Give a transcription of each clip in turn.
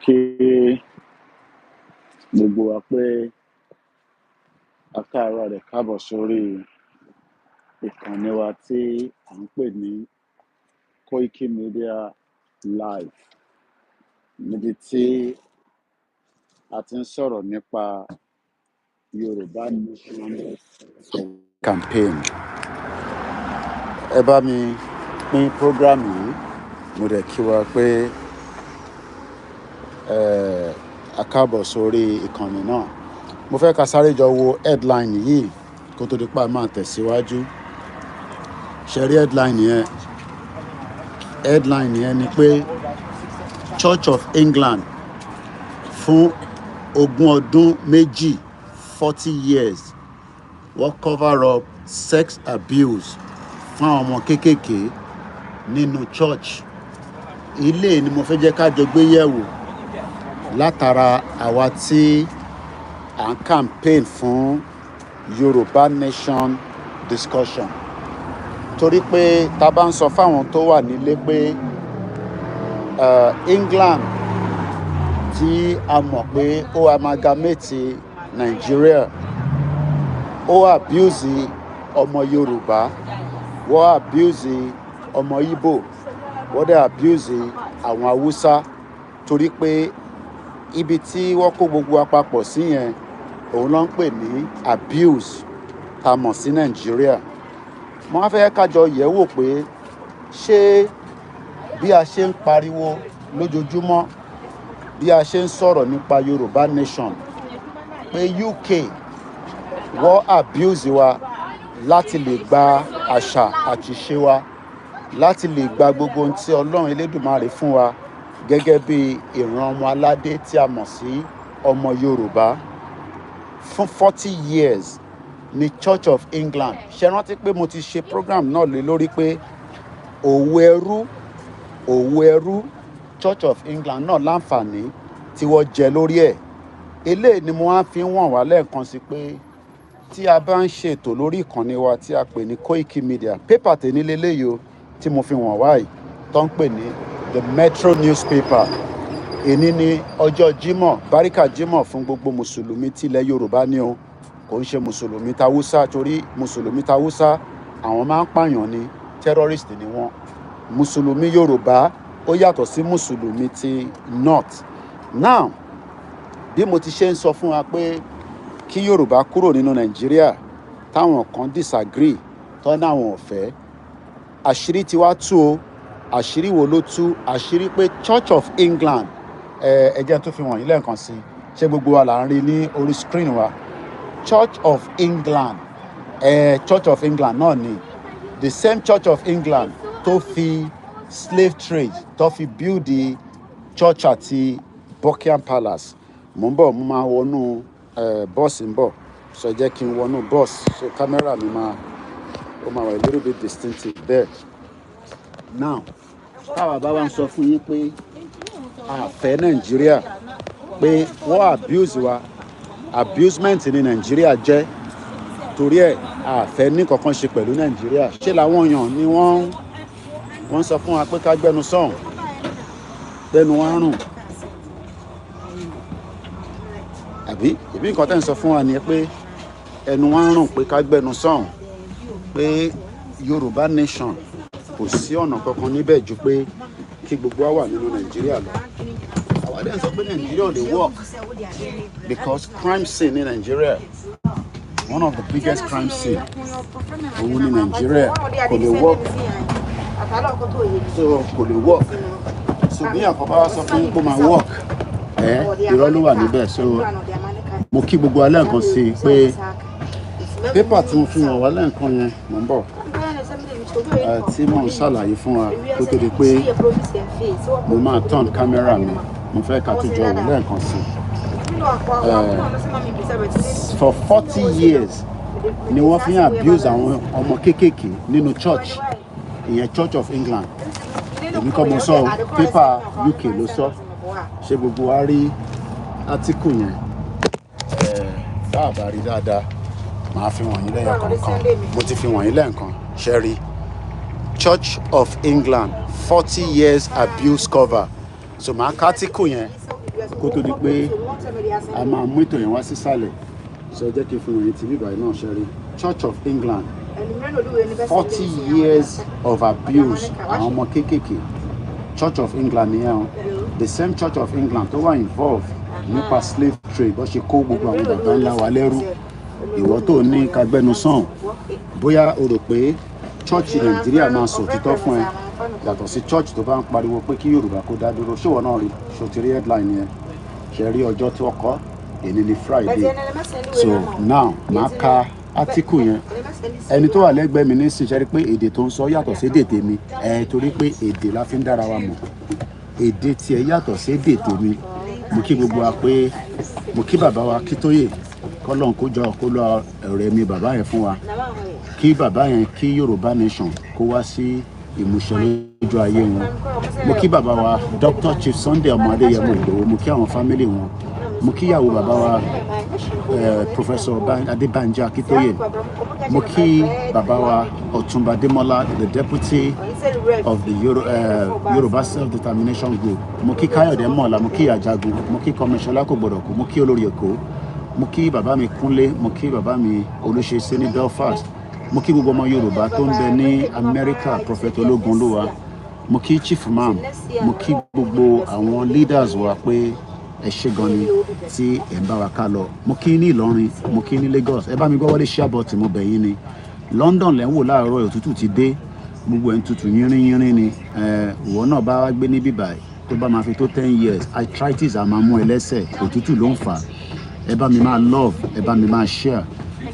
kí gbogbo wa pé a káàárọ̀ rẹ̀ káàbọ̀ sórí ìkànnì wa tí à ń pè ní Koikimedia Live, níbi tí a ti ń sọ̀rọ̀ nípa Yorùbá Nation Campaign. Ẹ bá mi pín program yìí, mo dẹ̀ kí wa pé a káàbọ̀ sórí ìkànnì náà. Mo fẹ́ ká sáré jọ wo headline yìí kó tó di pa máa tẹ̀síwájú. Ṣé rí headline yẹn ni pé Church of England fún 20 ọdún 40 years wọ́n cover up sex abuse fún àwọn ọmọ kéékèèké nínú church. Ilé ni mo fẹ́ jẹ́ ká jọ gbé yẹ̀wò látara àwa tí à ń campaign fún Yorùbá Nation discussion. Torí pé tá bá ń sọ fáwọn tó wà nílé pé England tí a mọ̀ pé ó amalgamate Nigeria, ó abuse ọmọ Yorùbá, wọ́n abuse ọmọ Igbo, wọ́n dẹ̀ abuse àwọn Haúsá, torí pé ibi tí wọ́n kó gbogbo àpapọ̀ sí yẹn òun ló ń pè ní abuse tá mọ̀ sí Nigeria. Mo wá fẹ́ ká jọ yẹ̀wò pé ṣé bí a ṣe ń pariwo lójoojúmọ́, bí a ṣe ń sọ̀rọ̀ nípa Yorùbá Nation, pé UK wọ́n abuse wa láti lè gba àṣà àti ìṣe wa, láti lè gba gbogbo ohun tí Ọlọ́run Elédùmarè fún wa gẹ́gẹ́ bí ìran ọmọ aládé tí a mọ̀ sí ọmọ Yorùbá. Fún 40 years ní Church of England. Ṣé rántí pé mo ti ṣe program náà lé lórí pé òwò ẹrú Church of England náà láǹfààní tí wọ́n jẹ lórí ẹ̀. Eléyìí ni mo wá fi ń wọ̀n wá lẹ́ẹ̀kan sí pé tí a bá ń ṣètò lórí ìkànnì wa tí a pè ní Koikimedia, pépà tèmi lélẹ́yìí o tí mo fi wọ̀n wá yìí tó ń pè ní the Metro newspaper. Èní ni ọjọ́ Jímọ̀, báríkà Jímọ̀ fún gbogbo mùsùlùmí tí ilẹ̀ Yorùbá ní o, kò ń ṣe mùsùlùmí tàwúsá, torí mùsùlùmí tàwúsá àwọn máa ń pààyàn ní terrorist ni wọ́n. Mùsùlùmí Yorùbá ó yàtọ̀ sí mùsùlùmí ti North. Now, bí mo ti ṣe ń sọ fún wa pé kí Yorùbá kúrò nínú Nàìjíríà táwọn kan disagree tó ní àwọn ò fẹ́, àṣírí ti wá tú o. Àṣírí wo ló tú? Àṣírí pé Church of England, ẹ jẹ́ tó fi wọ̀nyí lẹ́ẹ̀kan sí, ṣé gbogbo wa là ń rí ní orí screen wa. Church of England, Church of England náà ni the same Church of England tó fi slave trade tó fi build the church àti Buckingham Palace. Mo ń bọ̀, mo máa wọnú bọ́ọ̀sì ń bọ̀, so jẹ́ kí n wọnú bọ́ọ̀sì, so kámẹ́rà mi máa wà a little bit distinctive there. Now, táwa bá wá ń sọ fún yín pé a fẹ́ Nàìjíríà, pé wọ́n abuse wa, abusement ní Nàìjíríà jẹ́, torí ẹ̀ a fẹ́ ní kankan ṣe pẹ̀lú Nàìjíríà. Ṣé làwọn èèyàn ni wọ́n sọ fún wa pé ká gbẹnu sọ̀hún, gbẹnu wá rùn, àbí nǹkan tẹ́ ń sọ fún wa ni pé ẹnu wá rùn pé ká gbẹnu sọ̀hún, pé Yorùbá Nation kò sí ọ̀nà kankan níbẹ̀ ju pé kí gbogbo wa wà nínú Nàìjíríà lọ. Àwa dẹ̀ ń sọ pé Nàìjíríà ò lè work because crime scene ní Nàìjíríà, one of the biggest crime scene òun ní Nàìjíríà, kò lè work, so kò lè work. So bí àkọ́kọ́ wá sọ fún pé máa work, irọ́ ló wà níbẹ̀. So mo kí gbogbo wa lẹ́ẹ̀kan sí pé pépà tí mo fi hàn wá lẹ́ẹ̀kan yẹn mò ń bọ̀, tí mò ń ṣàlàyé fún wa kó tó di pé mo máa turn camera mi, mo fẹ́ ká tó jọ wò lẹ́ẹ̀kan sí. For 40 years ni wọ́n fi ń abuse àwọn ọmọ kéékèèké nínú church, ìyẹn Church of England. Èmi kọ́ mo sọ, pépà UK ló sọ. Ṣé gbogbo wa rí átíkù yẹn? Tá a bá rí dáadáa, màá fi wọ̀nyí lẹ́yìn kọ̀ọ̀kan. Mo ti fi wọ̀nyí lẹ́ẹ̀kan. Ṣé rí Church of England 40 years abuse cover. So màá ká átíkù yẹn kó tó di pé a máa mú ètò yẹn wá sísàlẹ̀ so jẹ́ kí n fún yín tí bíbá yìí náà ṣe rí Church of England 40 years of abuse àwọn ọmọ kéékèèké Church of England nìyẹn o the same Church of England tó wà involved nípa slave trade bó ṣe kó gbogbo àwọn bàbá ńlá wa lẹ́rú ìwọ tó ní kagbẹnusàn bóyá o rò pé church Nàìjíríà máa sọ òtítọ́ fún ẹ yàtọ̀ sí church tó bá ń pariwo pé kí Yorùbá kó dá dúró ṣé ìwọ náà rí ṣó ti rí headline yẹn ṣe rí ọjọ́ tí wọ́n kọ èní ní Friday so now máa ka átíkù yẹn ẹni tó wà lẹ́gbẹ̀ẹ́ mi ní sìn ṣe rí pé èdè tó ń sọ yàtọ̀ sí èdè tèmi torí pé èdè la fi ń dára wa mọ̀ èdè tiẹ̀ yàtọ̀ sí èdè tèmi mo kí gbogbo wa pé mo kí bàbá wa Kítóyè kọ́lọ́n kó jọ kó lọ ọ̀rẹ́ mi bàbá yẹn fún wa kí bàbá yẹn kí Yorùbá nation kó wá sí ìmúṣẹ lójú ayé wọn mo kí bàbá wa Dr. Chief Sunday ọmọ Adéyẹmọ Ìgbòho mo kí àwọn fámìlì wọn mo kí ìyàwó bàbá wa Professor Adébánjí Akíntóyè mo kí bàbá wa Ọ̀túnba Démọ́lá the deputy of the Yorùbá self-determination group mo kí Káyọ̀dé Mọ̀ọ́lá mo kí Àjàgùn mo kí Kọ́míṣọlá Kògbọ̀dọ̀kú mo kí olórí Èkó mo kí bàbá mi Kúnlé mo kí bàbá mi Olúṣesé ní Belfast mo kí gbogbo ọmọ Yorùbá tó ń bẹ ní Amẹ́ríkà Prophet Ológunlúwa mo kí Chief Imam mo kí gbogbo àwọn leaders wa pé ẹ ṣé gan ni tí ẹ ń bá wa ká lọ mo kí ní Ìlọrin mo kí ní Lagos ẹ bá mi gbọ́ wọlé share button mo bẹ̀ yín ni London lẹ́ ń wò láàárọ̀ òtútù ti dé gbogbo ẹ̀ ń tutù yínrín ni ìwọ náà bá wá gbé ní bíbáyìí tó bá máa fi tó 10 years arthritis á máa mú ẹ lẹ́sẹ̀ òtútù ló ń fà ẹ bá mi máa love ẹ bá mi máa share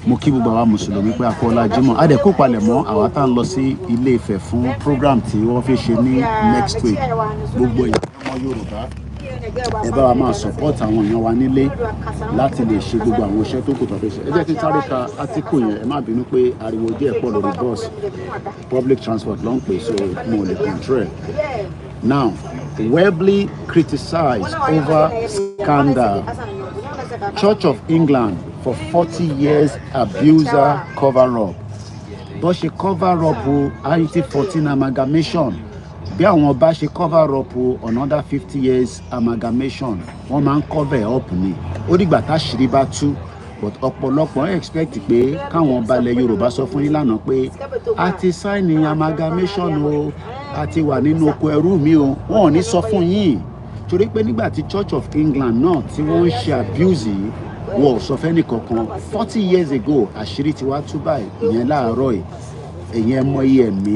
mo kí gbogbo àwa mùsùlùmí pé akọ́lá Jímọ̀ a dẹ̀ kó palẹ̀ mọ́ àwa tá ń lọ sí Ilé Ifẹ̀ fún program tí wọ́n fi ṣe ní next week gbogbo ìyàwó Yorùbá ẹ bá wa máa support àwọn èèyàn wa nílé láti lè ṣe gbogbo àwọn iṣẹ́ tó kù tó fẹ́ ṣe ẹ jẹ́ kí n sáré ka átíkù yẹn ẹ má bínú pé ariwo díẹ̀ pọ̀ lórí bus public transport ló ń pè so mo lè control now Webley criticized over scandal Church of England for 40 years abuser cover-up bó ṣe cover-up IT14 amalgamation bí àwọn bá ṣe cover-up another 50 years amalgamation wọ́n máa ń cover up ni ó dìgbà táṣìírí bá tú but ọ̀pọ̀lọpọ̀ expect pé káwọn balẹ̀ Yorùbá sọ fún yín lánàá pé a ti sign amalgamation o a ti wà nínú oko ẹrú mi o wọn ò ní sọ fún yín torí pé nígbà tí Church of England náà tí wọ́n ń ṣe abuse yìí wọ́n ò sọ fẹ́ni kankan 40 years ago àṣírí ti wá tú báyìí ìyẹn láàárọ̀ yìí ìyẹn mọ iye ẹ̀mí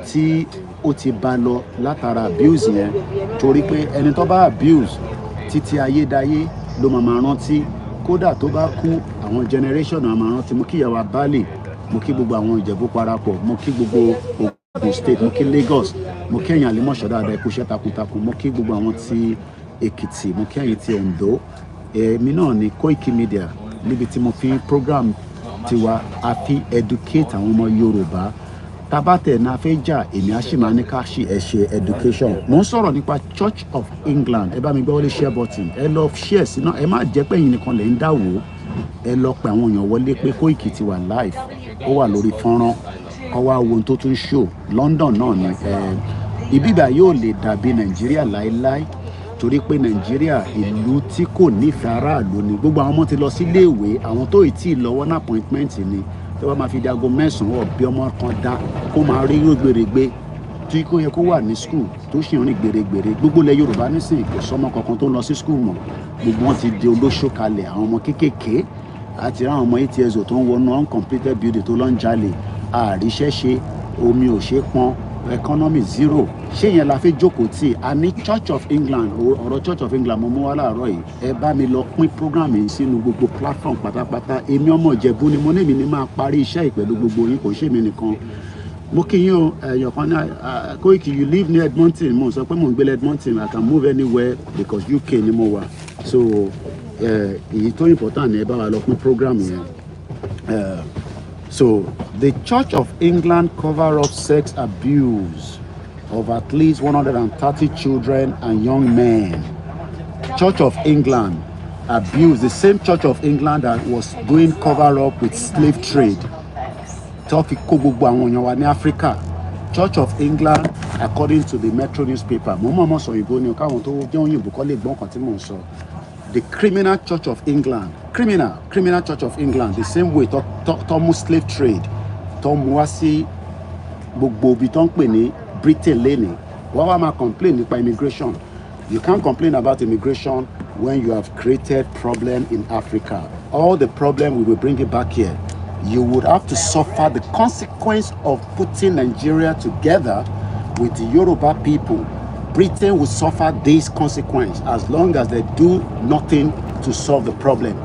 tí ó ti bá lọ látara abuse yẹn torí pé ẹni tó bá abuse títí ayédáyé ló máa rántí kódà tó bá kú àwọn generation náà máa rántí mo kí ìyàwó abálẹ̀ mo kí gbogbo àwọn Ìjẹ̀bú parapọ̀ mo kí gbogbo Ogun State mo kí Lagos mo kí ẹ̀yin Àlímọ̀ṣọ́ dáadáa ikú iṣẹ́ takuntakun mo kí gbogbo àwọn ti Èkìtì mo kí ẹ̀yin ti Oǹdó èmi náà ní Koikimedia níbi tí mo fi program tiwa a fi educate àwọn ọmọ Yorùbá tabatẹ̀ náà fẹ́ jà èmi á sì máa ní ká ṣe ẹ̀ṣẹ̀ education mo ń sọ̀rọ̀ nípa Church of England ẹ bá mi gbọ́ wọlé share button ẹ lọ share sí náà ẹ má jẹ́ pé ẹ̀yin nìkan lè ń dáwò ẹ lọ pe àwọn èèyàn wọlé pé Koiki ti wà live ó wà lórí fọ́nrán kọ́ wá wo ohun tó tún show London náà ni ibíbà yóò lè dàbí Nàìjíríà láéláé torí pé Nàìjíríà ìlú tí kò nífẹ̀ẹ́ aráàlú ni gbogbo àwọn ọmọ ti lọ sí iléèwé àwọn tó ì tí ì lọ́wọ́ ní appointment ni tí wọ́n máa fi di aago 9 ọ̀bí ọmọ kan dá kó máa rí gbèrègbè tí kò yẹ kó wà ní school tó ṣì ń rìn gbèrègbèrè gbogbo ilẹ̀ Yorùbá nísìnyí kò sọmọ kankan tó ń lọ sí school mọ́ gbogbo wọn ti di olóṣó kalẹ̀ àwọn ọmọ kéékèèké àti àwọn ọmọ 8 years old tó ń wọnú uncompleted building tó lọ ń jalè àríṣẹ́ ṣe omi ò ṣe pọn economy zero ṣé yẹn la fi jókòó tí a ní Church of England ọ̀rọ̀ Church of England mo mú wá láàárọ̀ yìí ẹ bá mi lọ pín program yìí sínú gbogbo platform pátápátá èmi ọmọ Ìjẹ̀bú ni mo ní èmi ní máa parí iṣẹ́ ìpẹ̀lú gbogbo yín kò ṣe mí nìkan mo kí yín o ẹ̀yọ̀kan ní Koiki you live near Edmonton mo sọ pé mo ń gbé Edmonton I can move anywhere because UK ni mo wà so èyí tó important ni ẹ bá wa lọ pín program yẹn. So, the Church of England cover-up sex abuse of at least 130 children and young men. Church of England abused the same Church of England that was doing cover-up with slave trade. Tó fi kó gbogbo àwọn èèyàn wa ní Africa Church of England, according to the Metro newspaper, the criminal Church of England, criminal Church of England, the same way Thomas slave trade, Tom Wasi, Bogbobi Tonkpeni, Britain Leni. Why am I complaining about immigration? You can't complain about immigration when you have created problem in Africa. All the problem, we will bring it back here. You would have to suffer the consequence of putting Nigeria together with the Yoruba people. Britain will suffer this consequence as long as they do nothing to solve the problem.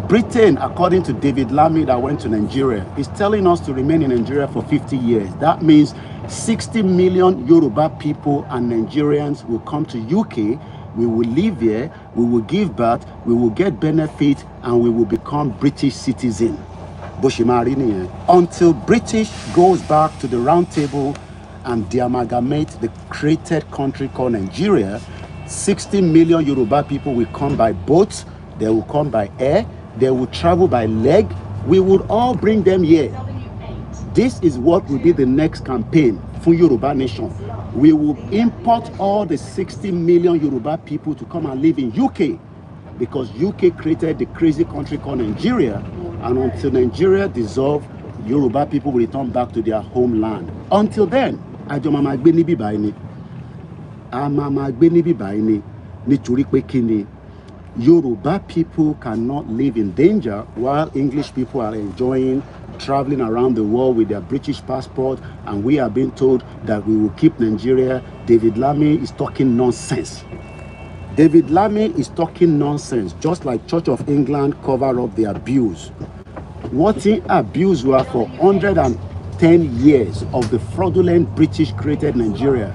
Britain, according to David Lammy that went to Nigeria, is telling us to remain in Nigeria for 50 years. That means 60 million Yoruba people and Nigerians will come to UK. We will live here, we will give birth, we will get benefit, and we will become British citizens. Until British goes back to the round table and de-amalgamate the created country called Nigeria, 60 million Yoruba people will come by boat, they will come by air, they will travel by leg. We will all bring them here. This is what will be the next campaign for Yoruba nation. We will import all the 60 million Yoruba people to come and live in UK, because UK created the crazy country called Nigeria, and until Nigeria dissolve, Yoruba people will return back to their homeland. Until then, Yoruba people cannot live in danger while English people are enjoying traveling around the world with their British passport, and we are being told that we will keep Nigeria. David Lammy is talking nonsense. David Lammy is talking nonsense, just like Church of England cover up the abuse. What in abuse were for 110 years of the fraudulent British created Nigeria.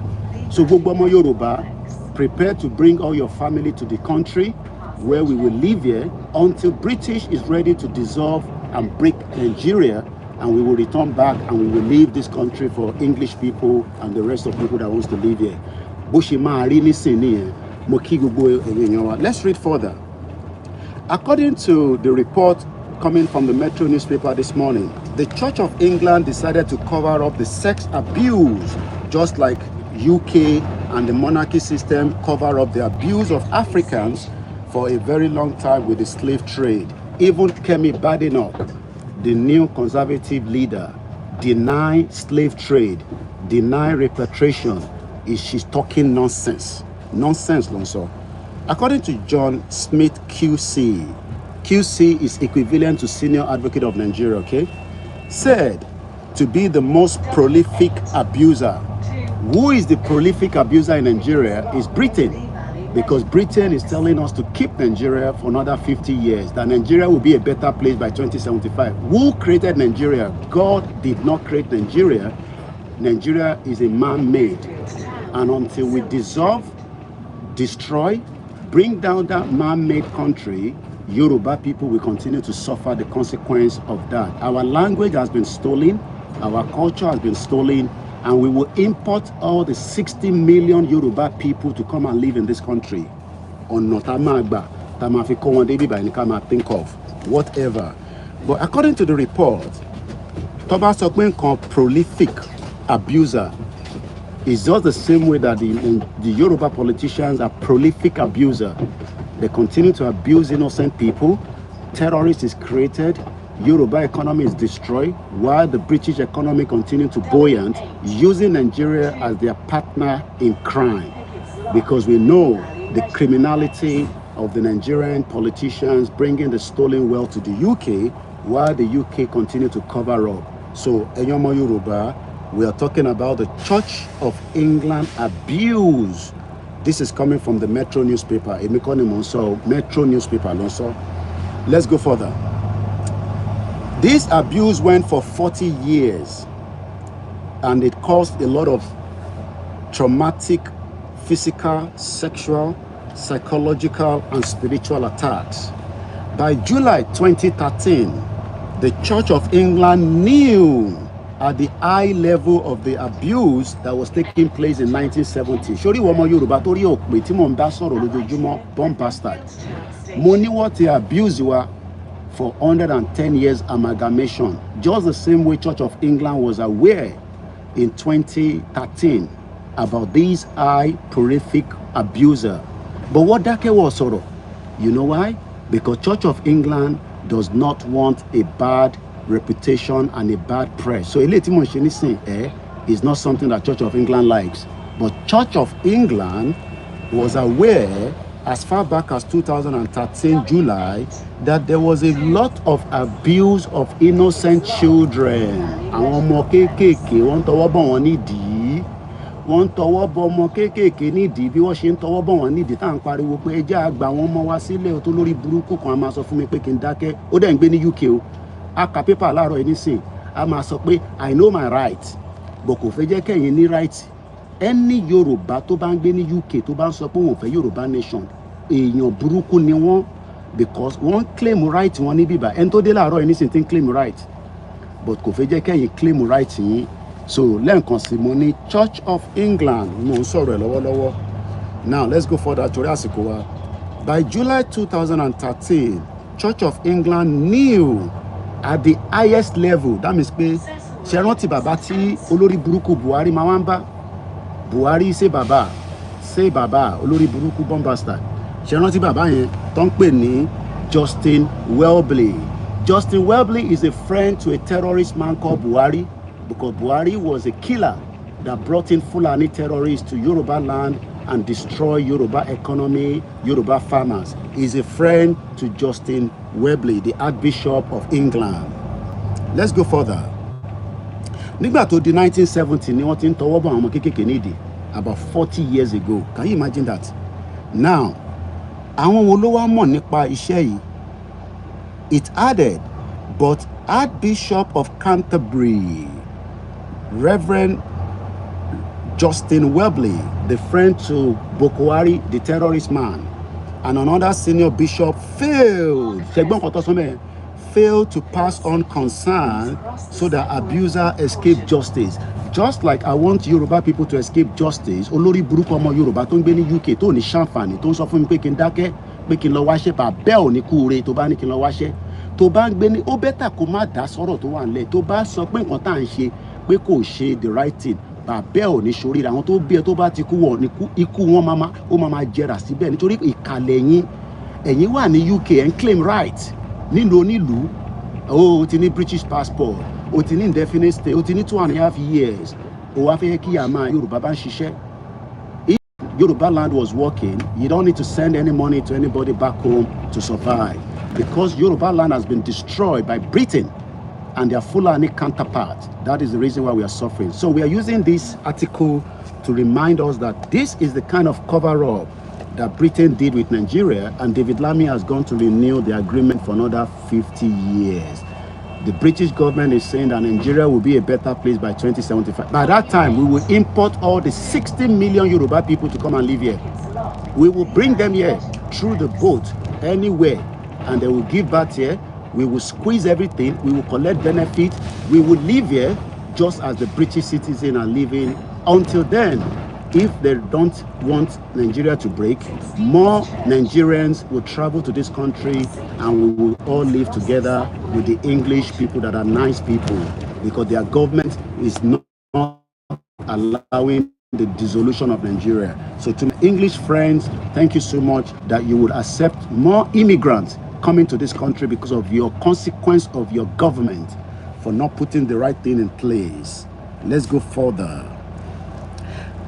So Gbogboma Yoruba, prepare to bring all your family to the country where we will live here until British is ready to dissolve and break Nigeria, and we will return back and we will leave this country for English people and the rest of people that wants to live here. Let's read further. According to the report coming from the Metro newspaper this morning, the Church of England decided to cover up the sex abuse, just like UK and the monarchy system cover up the abuse of Africans for a very long time with the slave trade. Even Kemi Badenoch, the new conservative leader, deny slave trade, deny repatriation. She's talking nonsense. Nonsense, Lonso. According to John Smith QC, QC is equivalent to Senior Advocate of Nigeria, okay? Said to be the most prolific abuser. Who is the prolific abuser in Nigeria is Britain, because Britain is telling us to keep Nigeria for another 50 years, that Nigeria will be a better place by 2075. Who created Nigeria? God did not create Nigeria. Nigeria is a man-made. And until we dissolve, destroy, bring down that man-made country, Yoruba people will continue to suffer the consequence of that. Our language has been stolen, our culture has been stolen, and we will import all the 60 million Yoruba people to come and live in this country. Think of whatever. But according to the report, Toba Sokwen called prolific abuser is just the same way that the Yoruba politicians are prolific abuser. They continue to abuse innocent people. Terrorist is created. Yoruba economy is destroyed, while the British economy continue to buoyant, using Nigeria as their partner in crime. Because we know the criminality of the Nigerian politicians bringing the stolen wealth to the UK, while the UK continue to cover up. So, Enyomo Yoruba, we are talking about the Church of England abuse. This is coming from the Metro newspaper. Metro newspaper. Let's go further. This abuse went for 40 years, and it caused a lot of traumatic, physical, sexual, psychological, and spiritual attacks. By July 2013, the Church of England knew at the high level of the abuse that was taking place in 1970. Shori womo Yoruba tori okpe tí mo ń bá sọ̀rọ̀ lójoojúmọ́, bomb bastard. Mo ní what the abuse were for 110 years amalgamation. Just the same way Church of England was aware in 2013 about this high prolific abuser. But what Dake was sort you know why? Because Church of England does not want a bad reputation and a bad press. So is not something that Church of England likes. But Church of England was aware as far back as 2013 July that there was a lot of abuse of innocent children. Àwọn ọmọ kéékèèké wọ́n tọwọ́ bọ̀ wọ́n nídìí. Wọ́n tọwọ́ bọ̀ ọmọ kéékèèké nídìí bí wọ́n ṣe ń tọwọ́ bọ̀ wọ́n nídìí tá à ń pariwo pé ẹ jẹ́ àgbà wọn mọ́ wá sílẹ̀ tó lórí burúkú kan a máa sọ fún mi pé kí n dákẹ́. Ó dẹ̀ ń gbé ní UK o. A ka pépà láàárọ̀ yìí nísìn. A máa sọ pé I know my right. But kò fẹ́ jẹ́ kẹ́yìn ní right. Any Yorùbá tó bá ń gbé ní UK tó bá ń sọ pé òun fẹ́ Yorùbá nation èèyàn burúkú ni wọ́n because wọ́n claim right wọn ní bíbá ẹni tó dé láàárọ̀ yìí nísìnyí tí ń claim right but kò fẹ́ jẹ́ kẹ́yìn claim right yín so lẹ́ẹ̀kan sí mo ní Church of England mo ń sọ̀rọ̀ ẹ̀ lọ́wọ́lọ́wọ́ now let's go further torí àsìkò wa by July 2013 Church of England knew at the highest level that means pé ṣe rántí bàbá tí olórí burúkú Buhari máa wá ń bá Buhari ṣe bàbá olórí burúkú bombastar ṣe rántí bàbá yẹn tó ń pè ní Justin Welby. Justin Welby is a friend to a terrorist man called Buhari because Buhari was a killer that brought in Fulani terrorists to Yoruba land and destroy Yoruba economy, Yoruba farmers. He's a friend to Justin Welby, the Archbishop of England. Let's go further. Nígbà tó di 1970 ni wọ́n ti ń tọwọ́ bọ̀ àwọn ọmọ kéékèèké nídìí about 40 years ago. Can you imagine that? Now, àwọn wo ló wá mọ̀ nípa iṣẹ́ yìí? It added, but Archbishop of Canterbury, Reverend Justin Welby, the friend to Boko Haram, the terrorist man, and another senior bishop failed to pass on concern so that abuser escape justice. Just like I want Yoruba people to escape justice, olórí burúkú ọmọ Yorùbá tó ń gbé ní UK tó ní ṣàǹfààní tó ń sọ fún mi pé kí n dákẹ́ pé kí n lọ wáṣẹ́ bàbẹ́ ò ní kúure tó bá ní kí n lọ wáṣẹ́ tó bá ń gbé ní ó bẹ́tà kó má dá sọ̀rọ̀ tó wà nílẹ̀ tó bá sọ pé nǹkan tá à ń ṣe pé kò ṣe the right thing bàbẹ́ ò ní ṣoríire àwọn tó bí ẹ tó bá ti kú wọ̀ ní ikú wọn máa jẹrà síbẹ̀ nítorí ìkàlẹ̀ ẹ̀yin wà ní UK and claim right nílùú onílùú o ti ní British passport o ti ní indefinite stay o ti ní 2.5 years o wá fẹ́ kí àmà Yorùbá bá ń ṣiṣẹ́. If Yoruba land was working, you don't need to send any money to anybody back home to survive because Yoruba land has been destroyed by Britain and their Fulani counterparts. That is the reason why we are suffering. So we are using this article to remind us that this is the kind of cover-up that Britain did with Nigeria, and David Lammy has gone to renew the agreement for another 50 years. The British government is saying that Nigeria will be a better place by 2075. By that time, we will import all the 60 million Yoruba people to come and live here. We will bring them here through the boat, anywhere, and they will give birth here. We will squeeze everything. We will collect benefit. We will live here just as the British citizens are living. Until then, if they don't want Nigeria to break, more Nigerians will travel to this country and we will all live together with the English people that are nice people because their government is not allowing the dissolution of Nigeria. So to my English friends, thank you so much that you would accept more immigrants coming to this country because of your consequence of your government for not putting the right thing in place. Let's go further.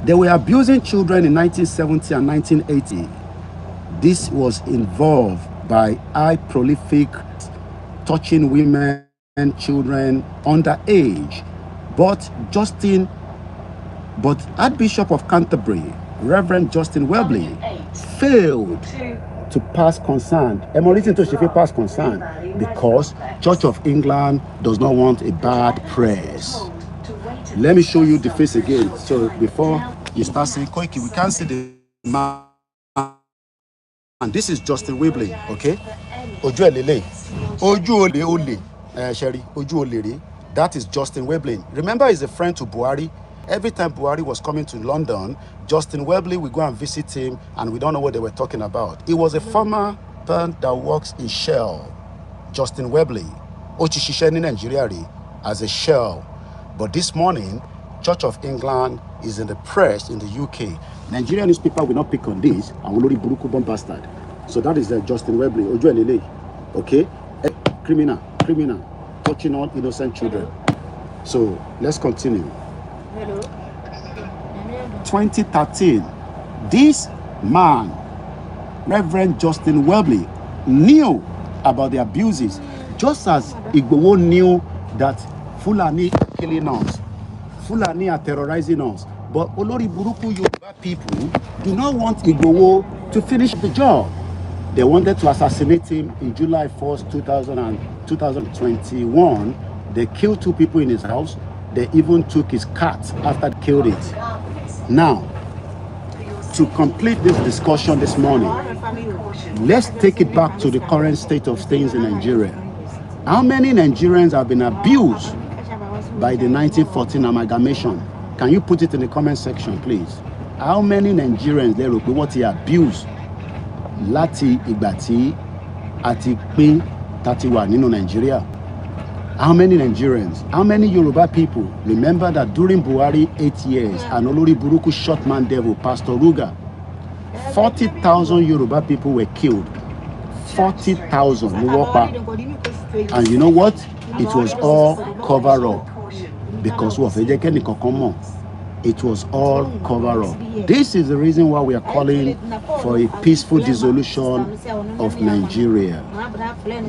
They were abusing children in 1970 and 1980. This was involved by high prolific touching women and children underage. But Archbishop of Canterbury, Reverend Justin Welby, failed to pass concern. Pass concern because Church of England does not want a bad press. Let me show you the face again. So before you start saying Koiki, we can't see the man. And this is Justin Welby, okay? That is Justin Welby. Remember, he's a friend to Buhari. Every time Buhari was coming to London, Justin Welby would go and visit him, and we don't know what they were talking about. He was a farmer that works in Shell. Justin Welby, Ochishishe in Nigeria as a Shell. But this morning, Church of England is in the press in the UK. Nigerian newspaper will not pick on this. And Olori Buruku bomb bastard. So that is Justin Webley. Ojo Elele. Okay? Criminal, touching on innocent children. So let's continue. Hello. 2013, this man, Reverend Justin Webley, knew about the abuses, just as Igboho knew that Fulani are killing us, Fulani are terrorizing us. But Olori Buruku Yoruba people do not want Igboho to finish the job. They wanted to assassinate him in July 1st, 2021. They killed 2 people in his house. They even took his cat after they killed it. Now, to complete this discussion this morning, let's take it back to the current state of things in Nigeria. How many Nigerians have been abused by the 1914 amalgamation? Can you put it in the comment section, please? How many Nigerians they were what he abused? Láti ìgbà tí àti pín tàti wà nínú Nigeria. How many Nigerians, how many Yoruba people remember that during Buhari 8 years, an Olori Buruku shot man devil, Pastor Ruga, 40,000 Yoruba people were killed. 40,000. And you know what? It was all cover up. Because it was all cover up. This is the reason why we are calling for a peaceful dissolution of Nigeria.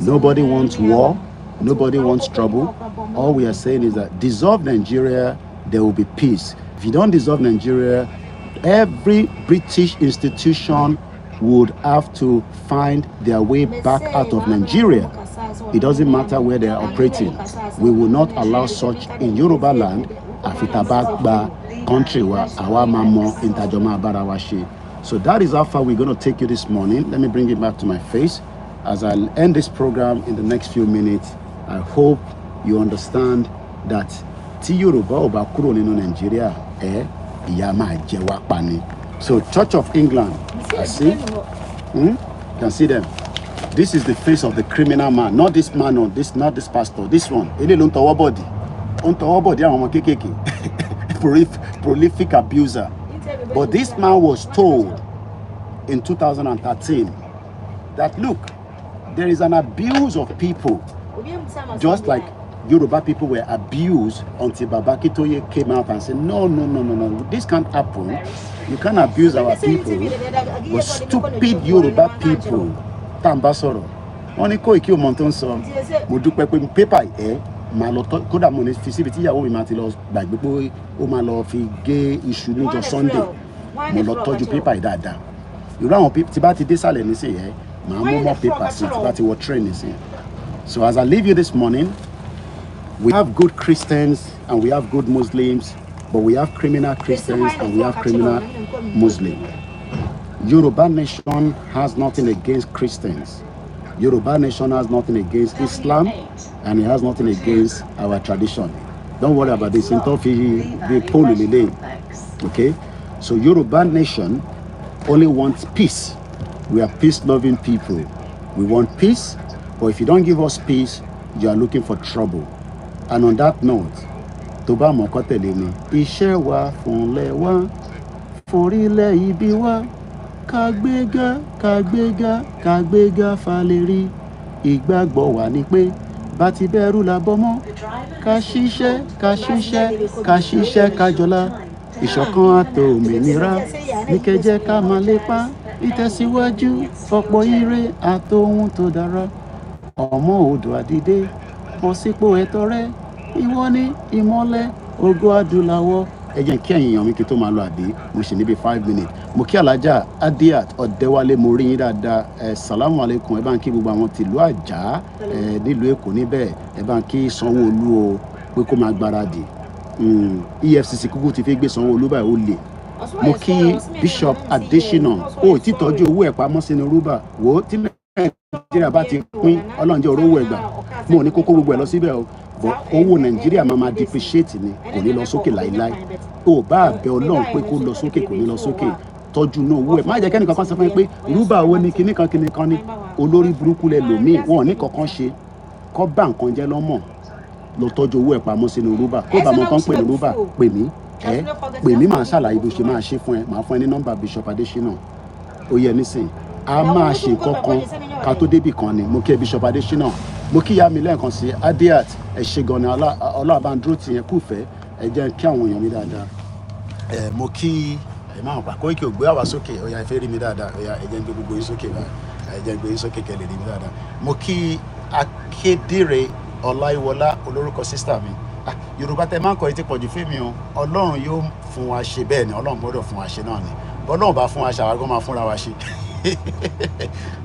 Nobody wants war. Nobody wants trouble. All we are saying is that dissolve Nigeria, there will be peace. If you don't dissolve Nigeria, every British institution would have to find their way back out of Nigeria. It doesn't matter where they are operating. We will not allow such in Yoruba land, Afitabagba country where our mamo intajoma barawashi. So that is how far we're going to take you this morning. Let me bring it back to my face. As I end this program in the next few minutes, I hope you understand that tí Yorùbá ò bá kúrò nínú Nigeria, ìyà máa jẹ wá pa ni. So Church of England, I see. Can see them. This is the face of the criminal man, not this man, not this pastor. This one, ele ló ń tọwọ́ body. Ó ń tọwọ́ body àwọn ọmọ kékèké. Prolific abuser. But this man was told in 2013 that look, there is an abuse of people, just like Yoruba people were abused until Baba Kitoye came out and said, no, this can't happen. You can't abuse our people. But stupid Yoruba people, Tambasoro, only Koiki Montonso, Mudupe paper, Maloto, Koda Moni, Fisibiti, Yawi Matilos, like Boy, Omalo, Fige, issue just Sunday, Moloto, you paper, that. You run people, Tibati Desale, and say, more papers, Tibati were training. So as I leave you this morning, we have good Christians and we have good Muslims, but we have criminal Christians and we have criminal Muslims. Yoruba nation has nothing against Christians. Yoruba nation has nothing against Islam, and it has nothing against our tradition. Don't worry about this. Okay? So Yoruba nation only wants peace. We are peace-loving people. We want peace, but if you don't give us peace, you are looking for trouble. And on that note, Toba Mokotelemi, Ishewa Funlewa, Forile Ibiwa, Kagbega, Faleri, Igbagbo wa ni pe, Bati beru la bomo, Kashishe, Kajola, Ìṣọ̀kan àtòmìnira, Nikeje ká máa lépa, ìtẹ̀síwájú, ọ̀pọ̀ ire àtohun tó dára. Ọmọ Oòduà dìde, bọ́ sípò ẹ̀tọ́ rẹ, ìwọ ni ìmọ́lẹ̀ ògo adúláwọ̀. Ẹ jẹ́ kí ẹ̀yin èèyàn mi kí tó máa lọ àbí, mo ṣì níbi 5 minutes. Mo kí Alájà Adiat Ọ̀dẹ́wálé, mo rí yín dáadáa. Salamu alaikum, ẹ bá ń kí gbogbo àwọn tìlú Àjà, nílùú Èkó níbẹ̀, ẹ bá ń kí Sanwó-Olú o, pé kó máa gbáradì. EFCC kúkú ti fi gbé Sanwó-Olú báyìí ó lè. Mo kí Bishop Adesina, ó ti tọ́jú owó ẹ̀ pamọ́ sínú rúbà. Wò tí Nàìjíríà bá ti pín, Ọlọ́run jẹ́ orówó ẹ̀gbà. Mo ò ní kókó gbogbo ẹ̀ lọ síbẹ̀ o. But owó Nàìjíríà máa depreciate ni, kò ní lọ sókè láíláí. Ó bá àbẹ̀ Ọlọ́run pé kó lọ sókè, kò ní lọ sókè. Tọ́jú náà owó ẹ̀. Má jẹ́ kẹ́nìkan kan sọ fún mi pé rúbà owó ni kinní kan ni. Olórí burúkú lẹ lòmíì, wọn ò ní kankan ṣe. Kọ́ bá nǹkan jẹ́ lọ́mọ̀. Lọ tọ́jú owó ẹ̀ pamọ́ sínú rúbà. Kó bá mọ nǹkan pè ní rúbà, pè mí. ẹ pè mí màá ṣàlàyé bó ṣe máa ṣe fún ẹ màá fún ẹ ní nọ́mbà Bishop Adesina ó yẹ nísìn a máa ṣe kankan ká tó débì kan ni mo kí ẹ Bishop Adesina mo kí ìyá mi lẹ́ẹ̀kan sí Adiat ẹ ṣe gan ni ọlọ́àbándúró ti yẹn kúfẹ́ ẹ jẹ́ kí àwọn èèyàn mi dáadáa ẹ mo kí ẹ máa pa Koiki ò gbé àwa sókè ó yá ẹ fẹ́ rí mi dáadáa ó yá ẹ jẹ́ ń gbé gbogbo yín sókè báyìí ẹ jẹ́ ń gbé yín sókè kẹ́ lè rí mi dáadáa mo kí Akédèrè Ọláìwọlá olórúkọ sísítà mi Yorùbá tẹ máa ń kọ etí pọ̀jù fún mi o Ọlọ́run yóò fún wa ṣe bẹ́ẹ̀ ni Ọlọ́run gbọ́dọ̀ fún wa ṣe náà ni Ọlọ́run bá fún wa ṣe àwágọ́ máa fúnra wa ṣe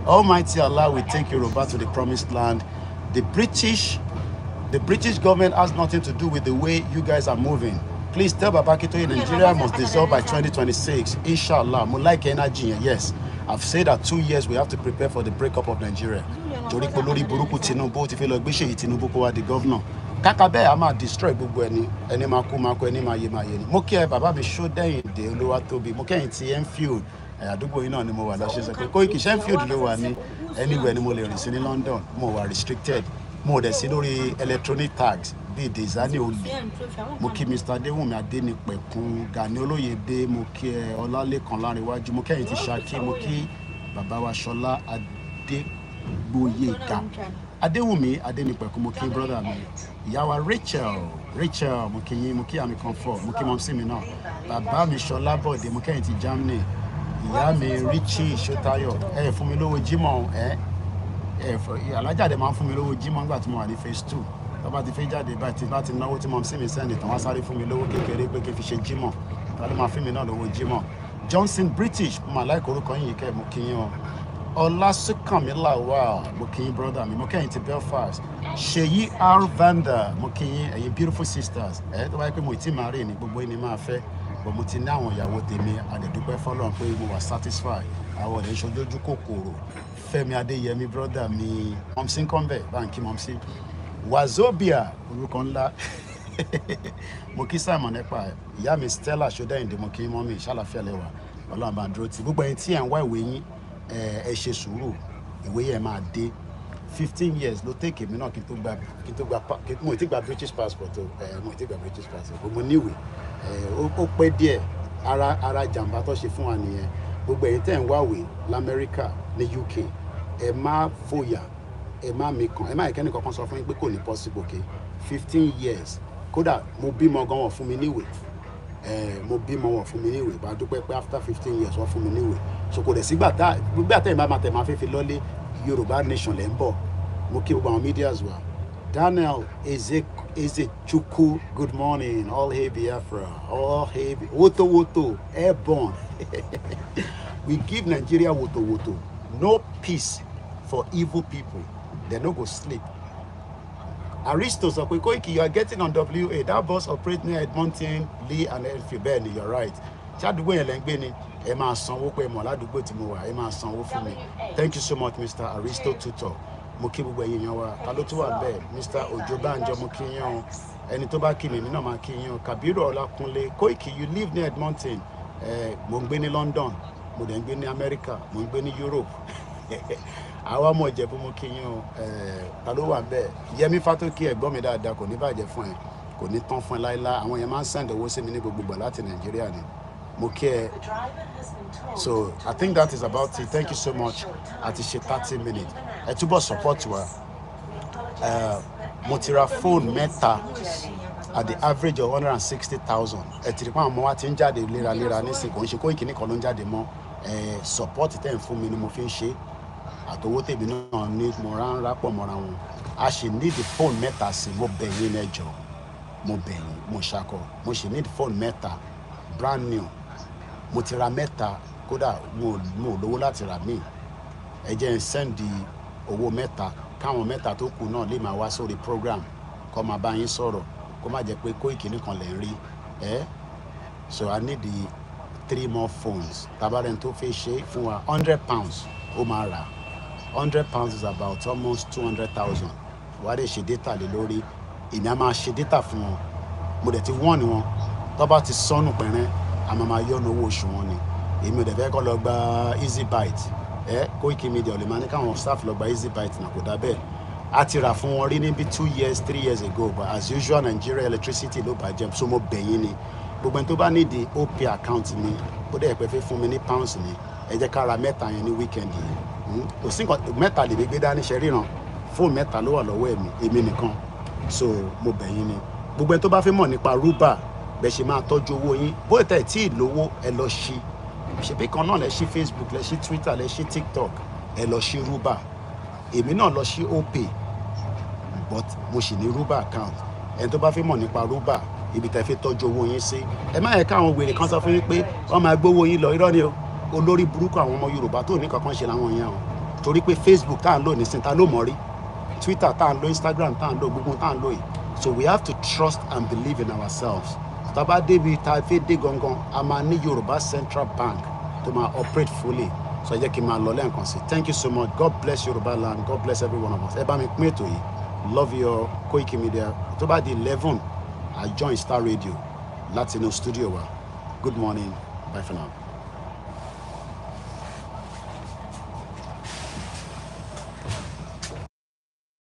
Almighty Allah will take Yoruba to the promised land. The British government has nothing to do with the way you guys are moving. Please tell Baba Akintoye Nigeria must dissolve by 2026. Inshallah, mo like energy. Yes, I've said that 2 years we have to prepare for the breakup of Nigeria. Torí pé lórí burúkú Tinubu ti fẹ́ lọ gbé Ṣèyí Tinubu kó wá di governor. Kàkà bẹ́ẹ̀ a máa destroy gbogbo ẹni máa kú ẹni máa yé ni. Mo kí ẹ bàbá mi Ṣódẹ́yìndé Olúwatóbi. Mo kẹ́yìn ti Enfield. Àdúgbò yìí náà ni mo wà lọ́sẹ̀ sọ pé Koiki Enfield ló wà ní anywhere ni mo lè rìn sí ní London. Mo wà restricted. Mo dẹ̀ sí lórí electronic tags bíi Dezani Olè. Mo kí Mr. Adéwùnmí Adénípẹ̀kun Gani Olóyèdé. Mo kí ẹ Ọlálékan Lárinwájú. Mo kẹ́yìn ti Ṣakí. Mo kí bàbá wa Ṣọlá Adégbóyèga. Adéwùnmí Adénípẹ̀kun. Mo kí brother mi. Ìyá wa Rachel mo kí yín. Mo kí àmì comfort. Mo kí mọ́mísí mi náà. Bàbá mi Ṣọlá Bọ̀dé. Mo kẹ́yìn ti Germany. Ìyá mi Richie Ṣótáyọ̀ ẹ fún mi lówó jímọ̀ alájáde máa ń fún mi lówó jímọ̀ nígbà tí mo wà ní phase 2 tó bá ti fẹ́ jáde báyìí tí bá ti náwó tí mo sì mi sẹ́ndì tán wá sáré fún mi lówó kékeré pé kí n fi ṣe jímọ̀ tàbí máa fún mi náà lówó jímọ̀ Johnson British mo máa láìkó orúkọ yìí kẹ́ mo kí yín o Ọlásùnkànmí Lawal mo kí yín brother mi mo kẹ́yìn ti Belfast Ṣèyí R. Vanda mo kí yín ẹ̀yin beautiful sisters tó bá yẹ pé mo ì tí máa rí ní gbogbo yín ni máa fẹ́ mo ti ní àwọn ìyàwó tèmi àdẹ̀dúpẹ́ fọ́lọ́run pé mo wà satisfied àwọn ọ̀rẹ́ ìṣojú kòkòrò Fẹ́mi Adéyẹmí brother mi mọ̀mísí ń kọ́ńbẹ̀ báńkì mọ̀mísí Wazobia orúkọ ńlá mo kí Simon Ekpa ìyá mi Stella Ṣódẹ́yìndé mo kí mọ́mí ṣàlàfíà lẹ́wà Ọlọ́run bá ń dúró tì gbogbo ẹ̀yin tí ẹ̀ ń wá ìwé yín ẹ ṣe sùúrù ìwé yẹn máa dé 15 years ló take èmi náà kí n tó gba British passport mo ti gba British passport mo níwèé ó pẹ́ díẹ̀ ara jàǹbá tó ṣe fún wa nìyẹn gbogbo ẹ̀yin tẹ́ ń wáwèé l'Amẹ́ríkà ní UK ẹ má fòyà ẹ má mikàn ẹ má ìkẹ́ni kankan sọ fún yín pé kò ní possible okay 15 years kódà mo bímọ gan wọ́n fún mi níwèé mo bímọ wọ́n fún mi níwèé bá dúpẹ́ pé after 15 years wọ́n fún mi níwèé so kò dẹ̀ sígbà tẹ́yìn bá máa tẹ̀ máa fẹ́ fi lọ́lé Yorùbá nation lẹ́ ń bọ̀ mo kí gbogbo àwọn medias wa Daniel Ezechukwu, good morning. All hail Biafra. All hail Woto airborne. We give Nigeria Woto. No peace for evil people. They no go sleep. Aristo Sakwe Koiki, you are getting on WA. That bus operates near Edmonton, Lee, and Enfield. Benny, you're right. Thank you so much, Mr. Aristo Tutor. Mo kí gbogbo ẹ̀yin wa ta ló tún wà bẹ́ẹ̀ Mr. Ojo Banjo mo kí yín o ẹni tó bá kí mi náà máa kí yín o Kabiru Olakunle Koiki you live near Edmonton mo ń gbé ní London mo dẹ̀ ń gbé ní America mo ń gbé ní Europe àwa ọmọ Ìjẹ̀bú mo kí yín o ta ló wà bẹ́ẹ̀ Yẹmí Fátókì ẹ̀gbọ́n mi dáadáa kò ní bàjẹ́ fún ẹ kò ní tán fún ẹ láíláí àwọn yẹn máa ń send owó sí mi ní gbogbo gbà láti Nàìjíríà ni mo kí ẹ. So I think that is about it. Thank you so much. Àti ṣe 30 minutes. Ẹ túbọ̀ support wa. Mo ti ra phone mẹ́ta at the average of 160,000. Ẹ ti rí pé àwọn ọmọ wa ti ń jáde léraléra nísìnyí kò ń ṣe Koiki nìkan ló ń jáde mọ́. Support tẹ̀ ń fún mi ni mo fi ń ṣe. Àtowó tèmi náà ní mo rán rápọ̀ mọ́ra wọn. A ṣì need phone mẹ́ta sí mo bẹ̀ yín lẹ́jọ́. Mo bẹ̀ yín mo ṣakọ. Mo ṣì need phone mẹ́ta brand new. Mo ti ra mẹ́ta kódà mo lówó láti rà míì ẹ jẹ́ ń sẹ́ndì owó mẹ́ta káwọn mẹ́ta tó kù náà lè máa wá sórí program kó máa bá yín sọ̀rọ̀ kó má jẹ́ pé Koiki nìkan lè ń rí so I need 3 more phones tabarẹ́ni tó fẹ́ ṣe fún wa £100 ó máa rà £100 is about almost 200,000 wàá lè ṣe data lé lórí èmi á máa ṣe data fún wọn mo dẹ̀ ti wọ́n ni wọn tó bá ti sọnù pẹ̀rẹ́ àmọ́ máa yọ́nu owó oṣù wọn ni èmi ò dẹ̀ fẹ́ kọ́ lọ gba easy bite Koikimedia ò lè máa ní káwọn staff lọ gba easy bite náà kò dá bẹ́ẹ̀ a ti rà fún wọn rí níbi 2 years 3 years ago but as usual Nigeria electricity ló bàjẹ́ so mo bẹ̀ yín ni gbogbo ẹni tó bá nídìí OP account mi ó dẹ̀ pẹ́ fẹ́ fún mi ní pounds ni ẹ jẹ́ ká ra mẹ́ta yẹn ní weekend yìí kò sí nǹkan mẹ́ta lè gbé dání ṣe ríran fóònù mẹ́ta ló wà lọ́wọ́ èmi nìkan so mo bẹ̀ yín ni gbogbo ẹni tó bá fẹ́ mọ̀ nípa rúbà bẹ́ẹ̀ ṣe máa tọ́jú owó yín bóyá tẹ̀ tí ì lówó ẹ lọ ṣí ṣebí kan náà lẹ ṣí Facebook lẹ ṣí Twitter lẹ ṣí TikTok ẹ lọ ṣí rúbà èmi náà lọ ṣí OP but mo sì ní rúbà account ẹni tó bá fẹ́ mọ̀ nípa rúbà ibi tẹ́ fi tọ́jú owó yín sí ẹ má yẹ káwọn wèrè kan sọ fún yín pé wọ́n máa gbówó yín lọ irọ́ ni o olórí burúkú àwọn ọmọ Yorùbá tó ní kankan ṣe láwọn yẹn o torí pé Facebook tá à ń lò ní sinta ló mọ̀ rí Twitter tá à ń lò Instagram tá à ń lò gbogbo tá à ń lò yìí so we have to trust and believe in ourselves tá a bá débi tá a fẹ́ dé gangan a máa ní Yorùbá Central Bank tó máa operate fully so ẹ jẹ́ kí n máa lọ lẹ́ẹ̀kan sí thank you so much God bless Yorùbá land God bless every one of us ẹ bá mi pín ètò yìí love your Koikimedia tó bá di 11 I join Star Radio láti inú studio wa good morning bye for now.